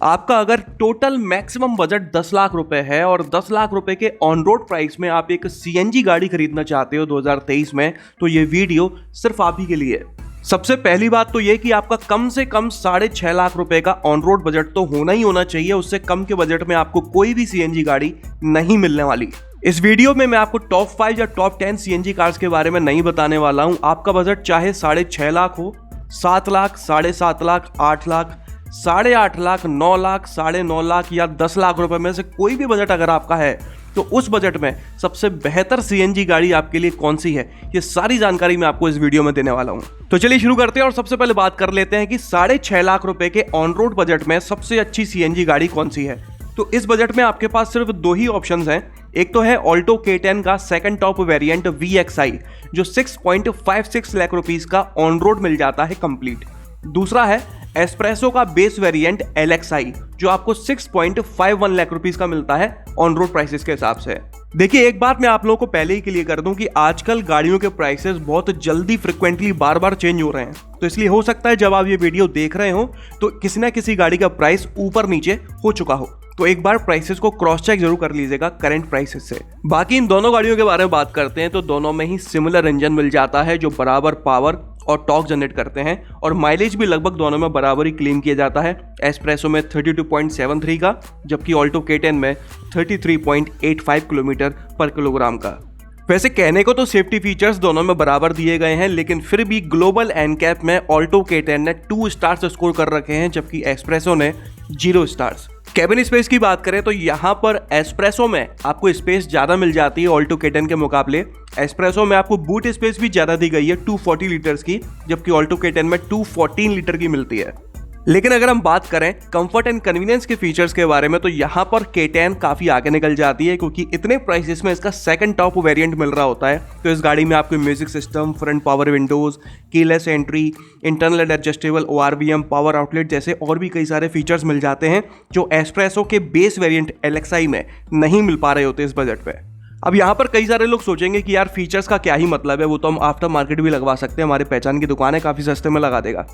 आपका अगर total maximum budget 10 lakh रुपए है और 10 लाख रुपए के ऑन रोड प्राइस में आप एक सीएनजी गाड़ी खरीदना चाहते हो 2023 में, तो ये वीडियो सिर्फ आप ही के लिए है। सबसे पहली बात तो ये कि आपका कम से कम 6.5 लाख रुपए का ऑन रोड बजट तो होना ही होना चाहिए। उससे कम के बजट में आपको कोई भी सीएनजी गाड़ी नहीं मिलने वाली। इस वीडियो में मैं आपको टॉप 5 या टॉप 10 सीएनजी कार्स के बारे में नहीं बताने वाला हूं। आपका बजट चाहे 6.5 लाख हो, 7 लाख, 7.5 लाख, 8 लाख, 8.5 लाख, 9 लाख, 9.5 लाख या 10 लाख रुपए में से कोई भी बजट अगर आपका है, तो उस बजट में सबसे बेहतर सीएनजी गाड़ी आपके लिए कौन सी है, ये सारी जानकारी मैं आपको इस वीडियो में देने वाला हूं। तो चलिए शुरू करते हैं और सबसे पहले बात कर लेते हैं कि 6.5 लाख रुपए के ऑन रोड बजट में सबसे अच्छी सीएनजी गाड़ी कौन सी है। तो इस बजट में आपके पास सिर्फ दो ही ऑप्शंस हैं। एक तो है ऑल्टो K10 का सेकंड टॉप वेरिएंट VXI, जो 6.56 लाख रुपीस का ऑन रोड मिल जाता है कंप्लीट। दूसरा है एस्प्रेसो का बेस वेरिएंट LXI, जो आपको 6.51 लाख रुपीस का मिलता है ऑन रोड प्राइसेस के हिसाब से। देखिए, एक बात मैं आप लोगों को पहले ही क्लियर कर दूं कि आजकल गाड़ियों के प्राइसेस बहुत जल्दी फ्रिक्वेंटली बार बार चेंज हो रहे हैं। तो इसलिए हो सकता है जब आप ये वीडियो देख रहे हो तो किसी ना किसी गाड़ी का प्राइस ऊपर नीचे हो चुका हो। तो एक बार प्राइसेस को क्रॉस चेक जरूर कर लीजिएगा करंट प्राइसेस से। बाकी इन दोनों गाड़ियों के बारे में बात करते हैं तो दोनों में ही सिमिलर इंजन मिल जाता है जो बराबर पावर और टॉर्क जनरेट करते हैं, और माइलेज भी लगभग दोनों में बराबर ही क्लेम किया जाता है। एस्प्रेसो में 32.73 का, जबकि ऑल्टो K10 में 33.85 किलोमीटर पर किलोग्राम का। वैसे कहने को तो सेफ्टी फीचर्स दोनों में बराबर दिए गए हैं, लेकिन फिर भी ग्लोबल एनकैप में ऑल्टो K10 ने 2 स्टार्स स्कोर कर रखे हैं, जबकि एस्प्रेसो ने 0 स्टार्स। कैबिन स्पेस की बात करें तो यहाँ पर एस्प्रेसो में आपको स्पेस ज़्यादा मिल जाती है ऑल्टो K10 के मुकाबले। एस्प्रेसो में आपको बूट स्पेस भी ज़्यादा दी गई है 240 लीटर्स की, जबकि ऑल्टो K10 में 214 लीटर की मिलती है। लेकिन अगर हम बात करें कंफर्ट एंड कन्वीनियंस के फीचर्स के बारे में तो यहाँ पर K10 काफ़ी आगे निकल जाती है, क्योंकि इतने प्राइसेस में इसका सेकंड टॉप वेरिएंट मिल रहा होता है। तो इस गाड़ी में आपको music system, front power Windows, keyless entry, internal and adjustable ORVM, power outlet जैसे और भी कई सारे फीचर्स मिल जाते हैं जो एस्प्रेसो के बेस वेरिएंट LXI में नहीं मिल पा रहे होते इस बजट पे। अब यहाँ पर कई सारे लोग सोचेंगे कि यार फीचर्स का क्या ही मतलब है, वो तो हम आफ्टर मार्केट भी लगवा सकते हैं, हमारी पहचान की दुकान है, काफ़ी सस्ते में लगा देगा।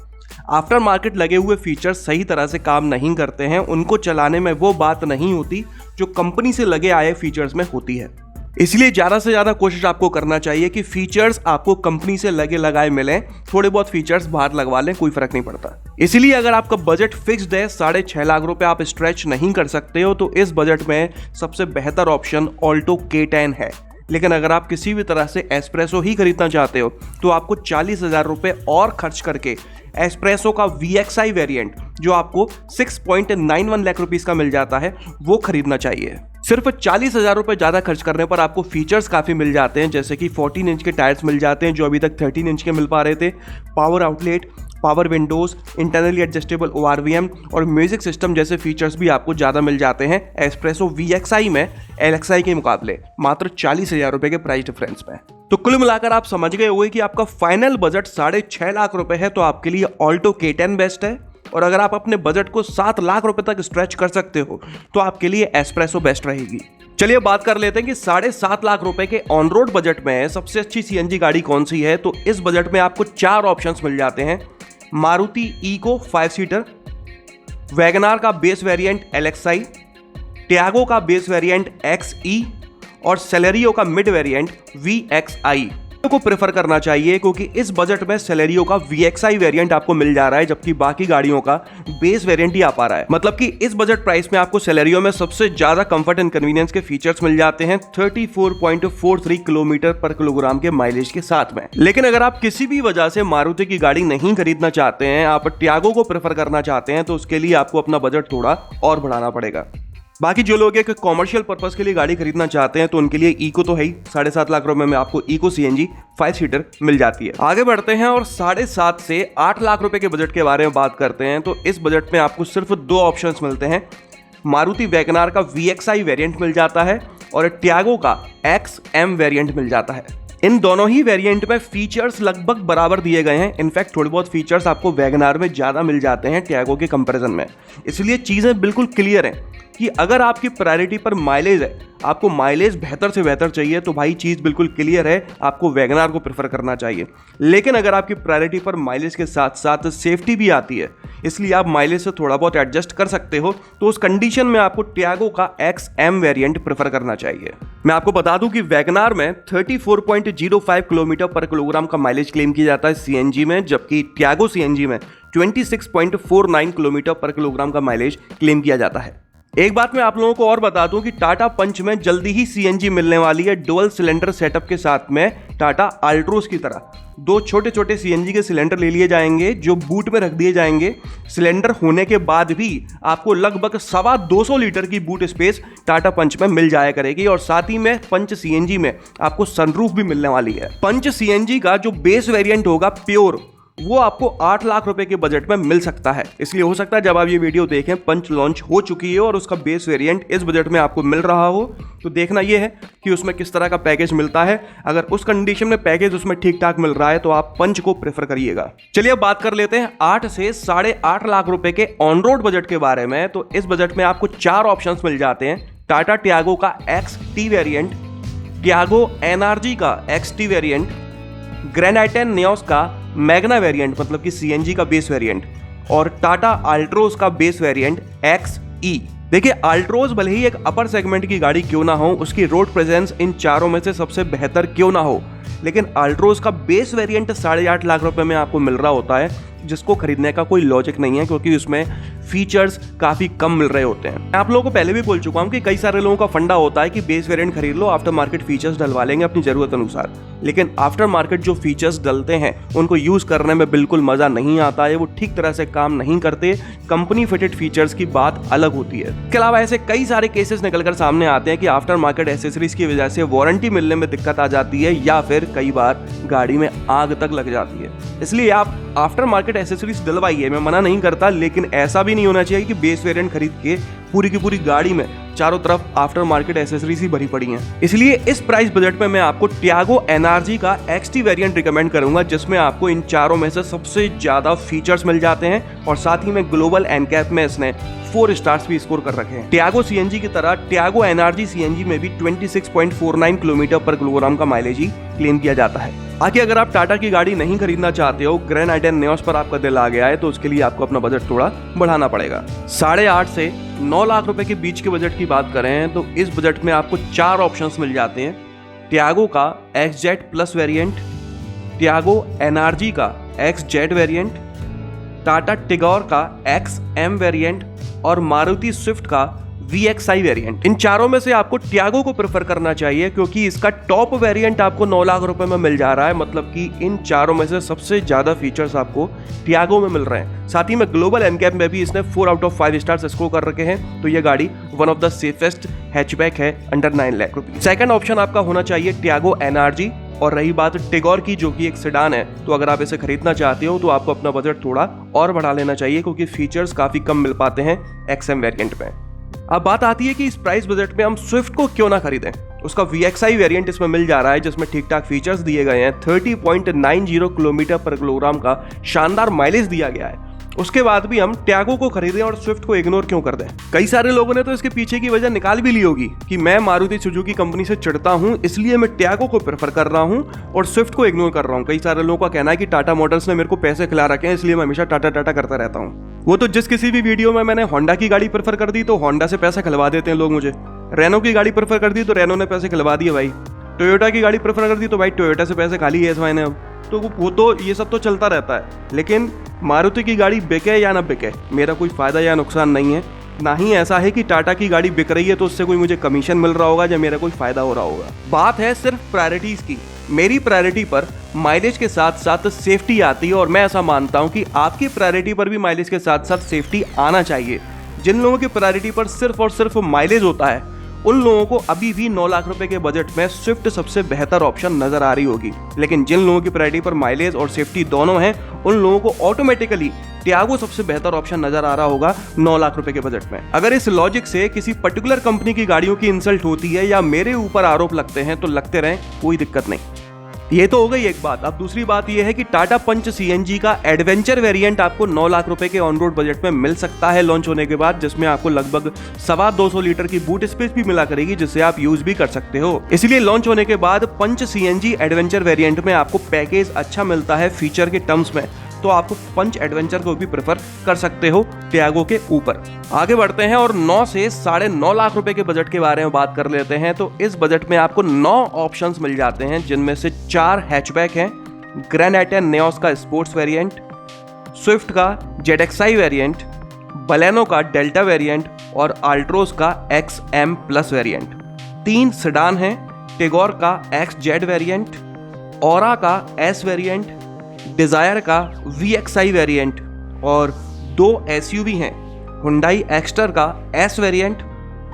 आफ्टर मार्केट लगे हुए फीचर्स सही तरह से काम नहीं करते हैं, उनको चलाने में वो बात नहीं होती जो कंपनी से लगे आए फीचर्स में होती है। इसलिए ज़्यादा से ज़्यादा कोशिश आपको करना चाहिए कि फीचर्स आपको कंपनी से लगे लगाए मिलें। थोड़े बहुत फीचर्स बाहर लगवा लें, कोई फर्क नहीं पड़ता। इसलिए अगर आपका बजट फिक्स्ड है, 6.5 लाख रुपए आप स्ट्रेच नहीं कर सकते हो, तो इस बजट में सबसे बेहतर ऑप्शन ऑल्टो K10 है। लेकिन अगर आप किसी भी तरह से एस्प्रेसो ही खरीदना चाहते हो तो आपको 40,000 रुपए और खर्च करके एस्प्रेसो का VXI वेरिएंट, जो आपको 6.91 लाख रुपीस का मिल जाता है, वो खरीदना चाहिए। सिर्फ 40,000 रुपए ज़्यादा खर्च करने पर आपको फीचर्स काफ़ी मिल जाते हैं, जैसे कि 14 इंच के टायर्स मिल जाते हैं जो अभी तक 13 इंच के मिल पा रहे थे, power outlet, power Windows, internally adjustable ORVM और म्यूजिक सिस्टम जैसे फीचर्स भी आपको ज़्यादा मिल जाते हैं एस्प्रेसो VXI में LXI के मुकाबले, मात्र 40,000 रुपए के प्राइस डिफरेंस में। तो कुल मिलाकर आप समझ गए होंगे कि आपका फाइनल बजट 6.5 लाख रुपए है, तो आपके लिए ऑल्टो K10 बेस्ट है। और अगर आप अपने बजट को 7 लाख रुपए तक स्ट्रेच कर सकते हो तो आपके लिए एस्प्रेसो बेस्ट रहेगी। चलिए बात कर लेते हैं कि 7.5 लाख रुपए के ऑन रोड बजट में सबसे अच्छी सीएनजी गाड़ी कौन सी है। तो इस बजट में आपको 4 ऑप्शंस मिल जाते हैं। मारुति इको 5 सीटर, वैगनार का बेस वेरिएंट LXI, टियागो का बेस वेरिएंट XE और सेलेरियो का मिड वेरिएंट VXI को प्रेफर करना चाहिए, क्योंकि इस बजट में सेलेरियो का VXI वेरिएंट आपको मिल जा रहा है, जबकि बाकी गाड़ियों का बेस वेरिएंट ही आ पा रहा है। मतलब कि इस बजट प्राइस में आपको सेलेरियो में सबसे ज्यादा कंफर्ट एंड कन्वीनियंस के फीचर्स मिल जाते हैं 34.43 किलोमीटर पर किलोग्राम के माइलेज के साथ में। लेकिन अगर आप किसी भी वजह से मारुति की गाड़ी नहीं खरीदना चाहते हैं, आप टियागो को प्रेफर करना चाहते हैं, तो उसके लिए आपको अपना बजट थोड़ा और बढ़ाना पड़ेगा। बाकी जो लोग एक कॉमर्शियल पर्पस के लिए गाड़ी खरीदना चाहते हैं तो उनके लिए इको तो है ही। 7.5 लाख रुपए में आपको इको CNG 5 सीटर मिल जाती है। आगे बढ़ते हैं और 7.5 से 8 लाख रुपए के बजट के बारे में बात करते हैं। तो इस बजट में आपको सिर्फ 2 ऑप्शंस मिलते हैं। मारुति वैगनार का VXI वेरिएंट मिल जाता है और टियागो का XM वेरिएंट मिल जाता है। इन दोनों ही वेरिएंट में फीचर्स लगभग बराबर दिए गए हैं। इनफैक्ट थोड़े बहुत फीचर्स आपको वैगनार में ज़्यादा मिल जाते हैं टियागो के कंपैरिजन में। इसलिए चीज़ें बिल्कुल क्लियर हैं कि अगर आपकी प्रायोरिटी पर माइलेज है, आपको माइलेज बेहतर से बेहतर चाहिए तो भाई चीज़ बिल्कुल क्लियर है, आपको वैगनार को प्रेफर करना चाहिए। लेकिन अगर आपकी प्रायोरिटी पर माइलेज के साथ साथ सेफ्टी भी आती है, इसलिए आप माइलेज से थोड़ा बहुत एडजस्ट कर सकते हो, तो उस कंडीशन में आपको टियागो का XM वेरिएंट प्रेफर करना चाहिए। मैं आपको बता दूं कि वैगनार में 34.05 किलोमीटर पर किलोग्राम का माइलेज क्लेम किया जाता है CNG में, जबकि टियागो CNG में 26.49 किलोमीटर पर किलोग्राम का माइलेज क्लेम किया जाता है। एक बात मैं आप लोगों को और बता दूं कि टाटा पंच में जल्दी ही CNG मिलने वाली है डुअल सिलेंडर सेटअप के साथ में। टाटा अल्ट्रोज की तरह 2 छोटे छोटे CNG के सिलेंडर ले लिए जाएंगे जो बूट में रख दिए जाएंगे। सिलेंडर होने के बाद भी आपको लगभग 250 लीटर की बूट स्पेस टाटा पंच में मिल जाया करेगी, और साथ ही में पंच CNG में आपको सनरूफ भी मिलने वाली है। पंच CNG का जो बेस वेरिएंट होगा प्योर, वो आपको 8 लाख रुपए के बजट में मिल सकता है। इसलिए हो सकता है जब आप ये वीडियो देखें पंच लॉन्च हो चुकी है और उसका बेस वेरिएंट इस बजट में आपको मिल रहा हो, तो देखना ये है कि उसमें किस तरह का पैकेज मिलता है। अगर उस कंडीशन में पैकेज उसमें ठीक ठाक मिल रहा है तो आप पंच को प्रेफर करिएगा। चलिए अब बात कर लेते हैं 8 से 8.5 लाख रुपए के ऑन रोड बजट के बारे में। तो इस बजट में आपको 4 ऑप्शंस मिल जाते हैं। टाटा टियागो का XT वेरिएंट, टियागो NRG का XT वेरिएंट, ग्रैंड आई10 नियोस का मैग्ना वेरिएंट मतलब कि CNG का बेस वेरिएंट, और टाटा अल्ट्रोज का बेस वेरिएंट XE। देखिए अल्ट्रोज भले ही एक अपर सेगमेंट की गाड़ी क्यों ना हो, उसकी रोड प्रेजेंस इन चारों में से सबसे बेहतर क्यों ना हो, लेकिन अल्ट्रोज का बेस वेरिएंट 8.5 लाख रुपए में आपको मिल रहा होता है, जिसको खरीदने का कोई लॉजिक नहीं है क्योंकि उसमें फीचर्स काफी कम मिल रहे होते हैं। मैं आप लोगों को पहले भी बोल चुका हूं कि कई सारे लोगों का फंडा होता है कि बेस वेरिएंट खरीद लो, आफ्टर मार्केट फीचर्स डलवा लेंगे अपनी जरूरत अनुसार, लेकिन आफ्टर मार्केट जो फीचर्स डलते हैं उनको यूज करने में बिल्कुल मजा नहीं आता है, वो ठीक तरह से काम नहीं करते। कंपनी फिटेड फीचर्स की बात अलग होती है। इसके अलावा ऐसे कई सारे केसेस निकलकर सामने आते हैं कि आफ्टर मार्केट एसेसरीज की वजह से वारंटी मिलने में दिक्कत आ जाती है या फिर कई बार गाड़ी में आग तक लग जाती है। इसलिए आप आफ्टर मार्केट एसेसरीज डलवाइए, मैं मना नहीं करता, लेकिन ऐसा भी नहीं होना चाहिए कि बेस वेरिएंट खरीद के पूरी की पूरी गाड़ी में चारों तरफ आफ्टर मार्केट एसेसरीज ही भरी पड़ी हैं। इसलिए इस प्राइस बजट में मैं आपको टियागो NRG का XT वेरिएंट रिकमेंड करूंगा, जिसमें आपको इन चारों में से सबसे ज्यादा फीचर्स मिल जाते हैं, और साथ ही में ग्लोबल एनकैप में इसने 4 स्टार्स भी स्कोर कर रखे हैं। टियागो CNG की तरह टियागो NRG CNG में भी 26.49 किलोमीटर पर किलोग्राम का माइलेज ही क्लेम किया जाता है। आगे अगर आप टाटा की गाड़ी नहीं खरीदना चाहते हो, ग्रैंड आई10 नियोस पर आपका दिल आ गया है, तो उसके लिए आपको अपना बजट थोड़ा बढ़ाना पड़ेगा। 8.5 से 9 लाख रुपए के बीच के बजट की बात करें तो इस बजट में आपको 4 ऑप्शंस मिल जाते हैं। टियागो का XZ plus variant, Tiago NRG का XZ वेरिएंट, टाटा टिगोर का XM वेरिएंट और मारुति स्विफ्ट का VXI वेरिएंट। इन चारों में से आपको टियागो को प्रेफर करना चाहिए क्योंकि इसका टॉप वेरिएंट आपको 9 लाख रुपए में मिल जा रहा है, मतलब कि इन चारों में से सबसे ज्यादा फीचर्स आपको टियागो में मिल रहे हैं। साथ ही में ग्लोबल एनकैप में भी इसने 4 आउट ऑफ 5 स्टार्स स्कोर कर रखे हैं, तो ये गाड़ी one of the safest hatchback है अंडर 9 लाख रुपए। सेकंड ऑप्शन आपका होना चाहिए टियागो NRG। और रही बात टिगोर की, जो कि एक सेडान है, तो अगर आप इसे खरीदना चाहते हो तो आपको अपना बजट थोड़ा और बढ़ा लेना चाहिए क्योंकि फीचर्स काफी कम मिल पाते हैं XM वेरिएंट में। अब बात आती है कि इस प्राइस बजट में हम स्विफ्ट को क्यों ना खरीदें। उसका VXI वेरिएंट इसमें मिल जा रहा है जिसमें ठीक ठाक फीचर्स दिए गए हैं। 30.90 किलोमीटर पर किलोग्राम का शानदार माइलेज दिया गया है। उसके बाद भी हम टियागो को खरीदें और स्विफ्ट को इग्नोर क्यों कर दें। कई सारे लोगों ने तो इसके पीछे की वजह निकाल भी ली होगी कि मैं मारुति सुजुकी कंपनी से चिढ़ता हूं, इसलिए मैं टियागो को प्रेफर कर रहा हूं और स्विफ्ट को इग्नोर कर रहा हूं। कई सारे लोगों का कहना है कि टाटा मोटर्स ने मेरे को पैसे खिला रखे हैं, इसलिए मैं हमेशा टाटा टाटा करता रहता हूं। वो तो जिस किसी भी वीडियो में मैंने होंडा की गाड़ी प्रेफर कर दी तो होंडा से पैसे खिलवा देते हैं लोग मुझे। रेनो की गाड़ी प्रेफर कर दी तो रेनो ने पैसे खिलवा दिए भाई। टोयोटा की गाड़ी प्रेफर कर दी तो भाई टोयोटा से पैसे खाली है इस महीने। अब तो वो तो ये सब तो चलता रहता है, लेकिन मारुति की गाड़ी बिके या ना बिके मेरा कोई फायदा या नुकसान नहीं है। ना ही ऐसा है कि टाटा की गाड़ी बिक रही है तो उससे कोई मुझे कमीशन मिल रहा होगा या मेरा कोई फायदा हो रहा होगा। बात है सिर्फ प्रायोरिटीज की। मेरी प्रायोरिटी पर माइलेज के साथ साथ सेफ्टी आती है और मैं ऐसा मानता हूं कि आपकी प्रायोरिटी पर भी माइलेज के साथ साथ सेफ्टी आना चाहिए। जिन लोगों की प्रायोरिटी पर सिर्फ और सिर्फ माइलेज होता है उन लोगों को अभी भी 9 लाख रुपए के बजट में स्विफ्ट सबसे बेहतर ऑप्शन नजर आ रही होगी, लेकिन जिन लोगों की प्रायोरिटी पर माइलेज और सेफ्टी दोनों हैं उन लोगों को ऑटोमेटिकली टियागो सबसे बेहतर ऑप्शन नजर आ रहा होगा 9 लाख रुपए के बजट में। अगर इस लॉजिक से किसी पर्टिकुलर कंपनी की गाड़ियों की इंसल्ट होती है या मेरे ऊपर आरोप लगते हैं तो लगते रहें, कोई दिक्कत नहीं। ये तो हो गई एक बात। अब दूसरी बात ये है कि टाटा पंच सीएनजी का एडवेंचर वेरिएंट आपको 9 लाख रुपए के ऑन रोड बजट में मिल सकता है लॉन्च होने के बाद, जिसमें आपको लगभग 250 लीटर की बूट स्पेस भी मिला करेगी, जिससे आप यूज भी कर सकते हो। इसलिए लॉन्च होने के बाद पंच सीएनजी एडवेंचर वेरिएंट में आपको पैकेज अच्छा मिलता है फीचर के टर्म्स में, तो आप पंच एडवेंचर को भी प्रेफर कर सकते हो टियागो के ऊपर। आगे बढ़ते हैं और 9 से 9.5 लाख रुपए के बजट के बारे में बात कर लेते हैं। तो इस बजट में आपको 9 ऑप्शंस मिल जाते हैं, जिनमें से 4 हैचबैक हैं, ग्रैंड आइटन नेओस का स्पोर्ट्स वेरिएंट, स्विफ्ट का जेडएक्सआई वेरिएंट, बलेनो का डेल्टा वेरिएंट और अल्ट्रोज का XM प्लस वेरिएंट। 3 सेडान हैं, टिगोर का XZ वेरिएंट, ऑरा का S वेरिएंट, डिजायर का VXI वेरिएंट और 2 SUV हैं, हुंडई एक्स्टर का S वेरिएंट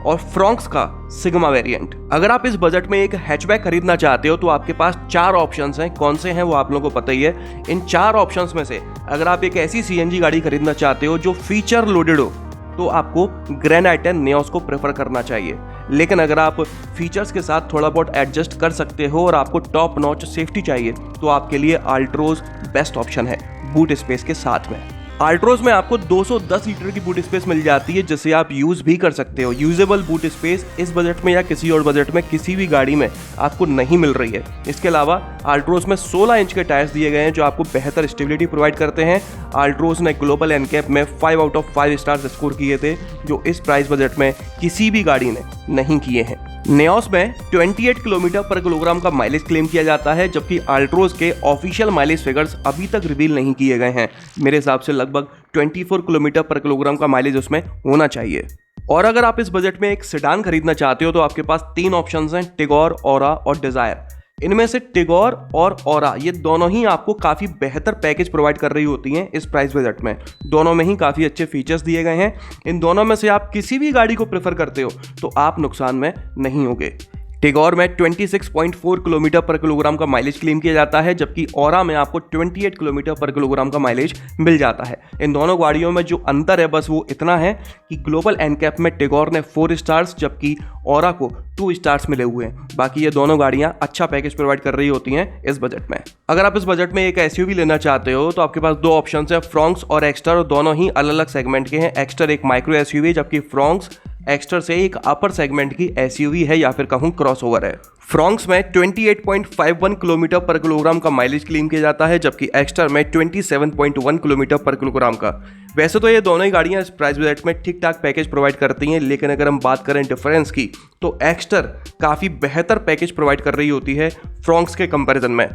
और फ्रॉन्क्स का सिग्मा वेरिएंट। अगर आप इस बजट में एक हैचबैक खरीदना चाहते हो तो आपके पास 4 ऑप्शंस हैं। कौन से हैं वो आप लोगों को पता ही है। इन 4 ऑप्शंस में से अगर आप एक ऐसी सीएनजी गाड़ी खरीदना चाहते हो जो फीचर लोडेड हो, तो आपको ग्रैंड आइटन नेओस को प्रेफर करना चाहिए। लेकिन अगर आप फीचर्स के साथ थोड़ा बहुत एडजस्ट कर सकते हो और आपको टॉप नॉच सेफ्टी चाहिए, तो आपके लिए अल्ट्रोज बेस्ट ऑप्शन है बूट स्पेस के साथ में। अल्ट्रोज में आपको 210 लीटर की बूट स्पेस मिल जाती है, जिसे आप यूज भी कर सकते हो। यूजेबल बूट स्पेस इस बजट में या किसी और बजट में किसी भी गाड़ी में आपको नहीं मिल रही है। इसके अलावा अल्ट्रोज में 16 इंच के टायर्स दिए गए हैं, जो आपको बेहतर स्टेबिलिटी प्रोवाइड करते हैं। अल्ट्रोज ने ग्लोबल एनकैप में 5 आउट ऑफ 5 स्टार्स स्कोर किए थे, जो इस प्राइस बजट में किसी भी गाड़ी ने नहीं किए हैं। नेओस में 28 किलोमीटर पर किलोग्राम का माइलेज क्लेम किया जाता है, जबकि अल्ट्रोज के ऑफिशियल माइलेज फिगर्स अभी तक रिवील नहीं किए गए हैं। मेरे हिसाब से लगभग 24 किलोमीटर पर किलोग्राम का माइलेज उसमें होना चाहिए। और अगर आप इस बजट में एक सेडान खरीदना चाहते हो तो आपके पास 3 ऑप्शंस हैं, टिगोर, ऑरा और डिजायर। इनमें से टिगोर और ऑरा ये दोनों ही आपको काफ़ी बेहतर पैकेज प्रोवाइड कर रही होती हैं इस प्राइस बजट में। दोनों में ही काफ़ी अच्छे फीचर्स दिए गए हैं। इन दोनों में से आप किसी भी गाड़ी को प्रेफर करते हो तो आप नुकसान में नहीं होगे। टिगोर में 26.4 किलोमीटर पर किलोग्राम का माइलेज क्लेम किया जाता है, जबकि ऑरा में आपको 28 किलोमीटर पर किलोग्राम का माइलेज मिल जाता है। इन दोनों गाड़ियों में जो अंतर है बस वो इतना है कि ग्लोबल एनकैप में टिगोर ने 4 स्टार्स जबकि ऑरा को 2 स्टार्स मिले हुए हैं। बाकी ये दोनों गाड़ियां अच्छा पैकेज प्रोवाइड कर रही होती हैं इस बजट में। अगर आप इस बजट में एक एसयूवी लेना चाहते हो तो आपके पास 2 ऑप्शन है, फ्रॉन्क्स और एक्स्टर, और दोनों ही अलग अलग सेगमेंट के हैं। एक्स्टर एक माइक्रो एसयूवी, जबकि फ्रॉन्क्स एक्स्टर से एक अपर सेगमेंट की एसयूवी है या फिर कहूं क्रॉसओवर है। फ्रॉन्क्स में 28.51 किलोमीटर पर किलोग्राम का माइलेज क्लेम किया जाता है, जबकि एक्स्टर में 27.1 किलोमीटर पर किलोग्राम का। वैसे तो ये दोनों ही गाड़ियां इस प्राइस बजट में ठीक ठाक पैकेज प्रोवाइड करती हैं, लेकिन अगर हम बात करें डिफरेंस की तो एक्स्टर काफ़ी बेहतर पैकेज प्रोवाइड कर रही होती है फ्रॉन्क्स के कंपैरिजन में।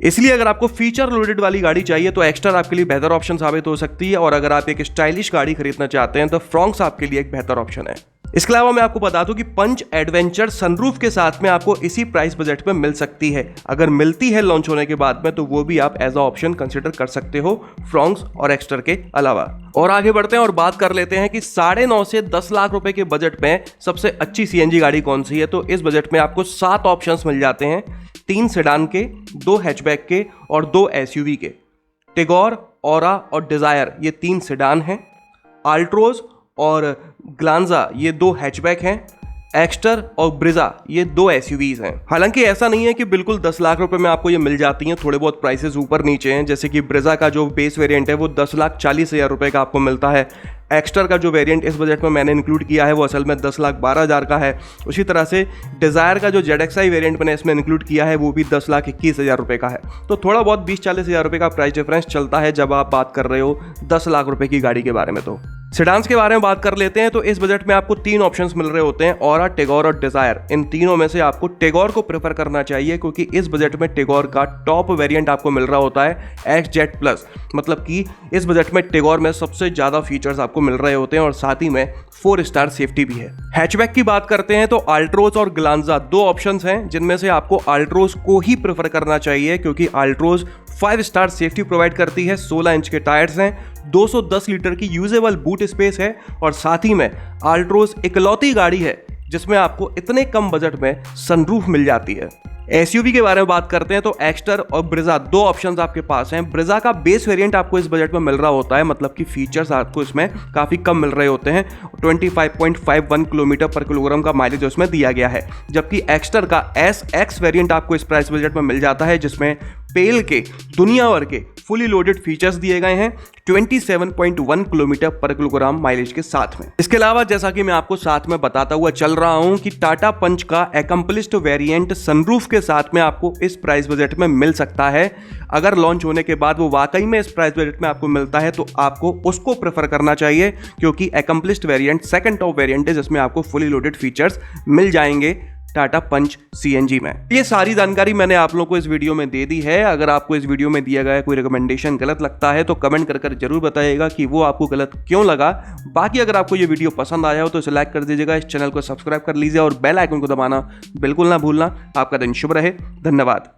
इसलिए अगर आपको फीचर लोडेड वाली गाड़ी चाहिए तो एक्स्टर आपके लिए बेहतर ऑप्शन साबित हो सकती है, और अगर आप एक स्टाइलिश गाड़ी खरीदना चाहते हैं तो फ्रॉन्क्स आपके लिए एक बेहतर ऑप्शन है। इसके अलावा मैं आपको बता दूं कि पंच एडवेंचर सनरूफ के साथ में आपको इसी प्राइस बजट में मिल सकती है। अगर मिलती है लॉन्च होने के बाद में तो वो भी आप एज अ ऑप्शन कंसिडर कर सकते हो फ्रॉन्क्स और एक्स्टर के अलावा। और आगे बढ़ते हैं और बात कर लेते हैं कि 9.5 से 10 लाख रुपए के बजट में सबसे अच्छी सीएनजी गाड़ी कौन सी है। तो इस बजट में आपको 7 ऑप्शंस मिल जाते हैं, 3 सेडान के, 2 हैचबैक के और 2 एसयूवी के। टिगोर, ऑरा और डिजायर ये 3 सेडान हैं, अल्ट्रोज और ग्लांजा ये 2 हैचबैक हैं, एक्स्टर और ब्रिजा ये 2 एसयूवीज हैं। हालांकि ऐसा नहीं है कि बिल्कुल 10 लाख रुपए में आपको ये मिल जाती हैं, थोड़े बहुत प्राइसेस ऊपर नीचे हैं। जैसे कि ब्रिजा का जो बेस वेरिएंट है वो 10,40,000 रुपए का आपको मिलता है। एक्स्टर का जो वेरिएंट इस बजट में मैंने इंक्लूड किया है वो असल में 10,12,000 का है। उसी तरह से डिजायर का जो जेडएक्सआई वेरिएंट मैंने इसमें इंक्लूड किया है वो भी 10,21,000 रुपए का है। तो थोड़ा बहुत 20-40,000 रुपए का प्राइस डिफरेंस चलता है जब आप बात कर रहे हो 10 लाख रुपए की गाड़ी के बारे में। तो सेडान्स के बारे में बात कर लेते हैं। तो इस बजट में आपको 3 ऑप्शंस मिल रहे होते हैं, ऑरा, टिगोर और डिजायर। इन तीनों में से आपको टिगोर को प्रेफर करना चाहिए, क्योंकि इस बजट में टिगोर का टॉप वेरिएंट आपको मिल रहा होता है XZ प्लस। मतलब कि इस बजट में टिगोर में सबसे ज्यादा फीचर्स आपको मिल रहे होते हैं और साथ ही में 4 स्टार सेफ्टी भी है। हैचबैक की बात करते हैं तो अल्ट्रोज और ग्लांजा 2 ऑप्शंस हैं, जिनमें से आपको अल्ट्रोज को ही प्रेफर करना चाहिए, क्योंकि अल्ट्रोज 5 स्टार सेफ्टी प्रोवाइड करती है, 16 इंच के टायर्स हैं, 210 लीटर की यूजेबल बूट स्पेस है, और साथ ही में अल्ट्रोज इकलौती गाड़ी है जिसमें आपको इतने कम बजट में सनरूफ मिल जाती है। एसयूवी के बारे में बात करते हैं तो एक्स्टर और ब्रिजा दो ऑप्शंस आपके पास हैं। ब्रिजा का बेस वेरिएंट आपको इस बजट में मिल रहा होता है, मतलब कि फीचर्स आपको इसमें काफ़ी कम मिल रहे होते हैं। 25.51 किलोमीटर पर किलोग्राम का माइलेज उसमें दिया गया है। जबकि एक्स्टर का SX वेरिएंट आपको इस प्राइस बजट में मिल जाता है, जिसमें पेल के दुनिया भर के फुली लोडेड फीचर्स दिए गए हैं 27.1 किलोमीटर पर किलोग्राम माइलेज के साथ में। इसके अलावा जैसा कि मैं आपको साथ में बताता हुआ चल रहा हूं कि टाटा पंच का एकम्प्लिस्ड वेरिएंट सनरूफ के साथ में आपको इस प्राइस बजट में मिल सकता है। अगर लॉन्च होने के बाद वो वाकई में इस प्राइस बजट में आपको मिलता है तो आपको उसको प्रेफर करना चाहिए, क्योंकि accomplished variant second top variant है जिसमें आपको फुली लोडेड फीचर्स मिल जाएंगे टाटा पंच CNG में। ये सारी जानकारी मैंने आप लोगों को इस वीडियो में दे दी है। अगर आपको इस वीडियो में दिया गया कोई रिकमेंडेशन गलत लगता है तो कमेंट कर जरूर बताइएगा कि वो आपको गलत क्यों लगा। बाकी अगर आपको ये वीडियो पसंद आया हो तो इसे लाइक कर दीजिएगा, इस चैनल को सब्सक्राइब कर लीजिए और बेल आइकन को दबाना बिल्कुल ना भूलना। आपका दिन शुभ रहे। धन्यवाद।